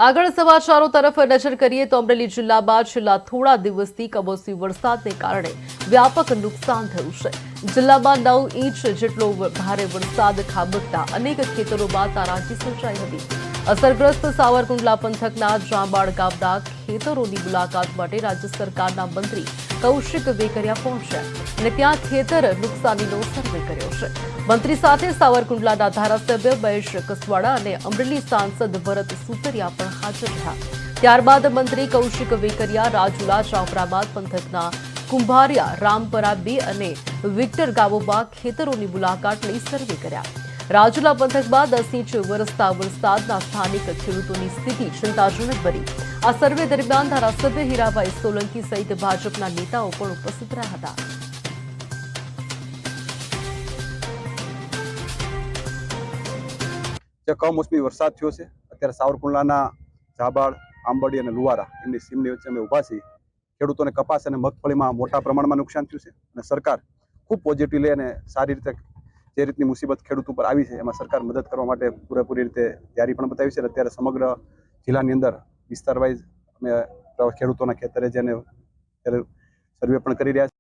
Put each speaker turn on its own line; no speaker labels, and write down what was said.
આગળ સમાચારો તરફ નજર કરીએ તો અમરેલી જિલ્લામાં છેલ્લા થોડા દિવસથી કમોસમી વરસાદને કારણે વ્યાપક નુકસાન થયું છે। જિલ્લામાં 9 ઇંચ જેટલો ભારે વરસાદ ખાબકતા અનેક ખેતરોમાં તારાજી સર્જાઈ હતી। અસરગ્રસ્ત સાવરકુંડલા પંથકના જાંબાળ ગામના ખેતરોની મુલાકાત માટે રાજ્ય સરકારના મંત્રી કૌશિક વેકરિયા પહોંચ્યા અને ત્યાં ખેતર નુકસાનીનો સર્વે કર્યો છે। મંત્રી સાથે સાવરકુંડલાના ધારાસભ્ય મહેશ કસવાડા અને અમરેલી સાંસદ ભરત સુતરિયા પણ હાજર રહ્યા। ત્યારબાદ મંત્રી કૌશિક વેકરિયા રાજુલા જાફરાબાદ પંથકના કુંભારિયા રામપરા 2 અને વિક્ટર ગામોમાં ખેતરોની મુલાકાત લઈ સર્વે કર્યા। રાજુલા પંથકમાં 10 ઇંચ વરસતા વરસાદના સ્થાનિક ખેડૂતોની સ્થિતિ ચિંતાજનક બની। આ સર્વે દરમિયાન ધારાસભ્ય હીરાભાઈ સોલંકી સહિત ભાજપના નેતાઓ પણ ઉપસ્થિત રહ્યા હતા।
જે કમોસમી વરસાદ થયો છે અત્યારે સાવરકુંડલાના જાબાળ આંબડી અને લુવારા એમની સીમની વચ્ચે અમે ઊભા છીએ। ખેડૂતોને કપાસ અને મગફળીમાં મોટા પ્રમાણમાં નુકસાન થયું છે અને સરકાર ખૂબ પોઝિટિવ લે અને સારી રીતે જે રીતની મુસીબત ખેડૂત ઉપર આવી છે એમાં સરકાર મદદ કરવા માટે પૂરેપૂરી રીતે તૈયારી પણ બતાવી છે। અત્યારે સમગ્ર જિલ્લાની અંદર વિસ્તાર વાઇઝ અમે ખેડૂતોના ખેતરે જઈને સર્વે પણ કરી રહ્યા છીએ।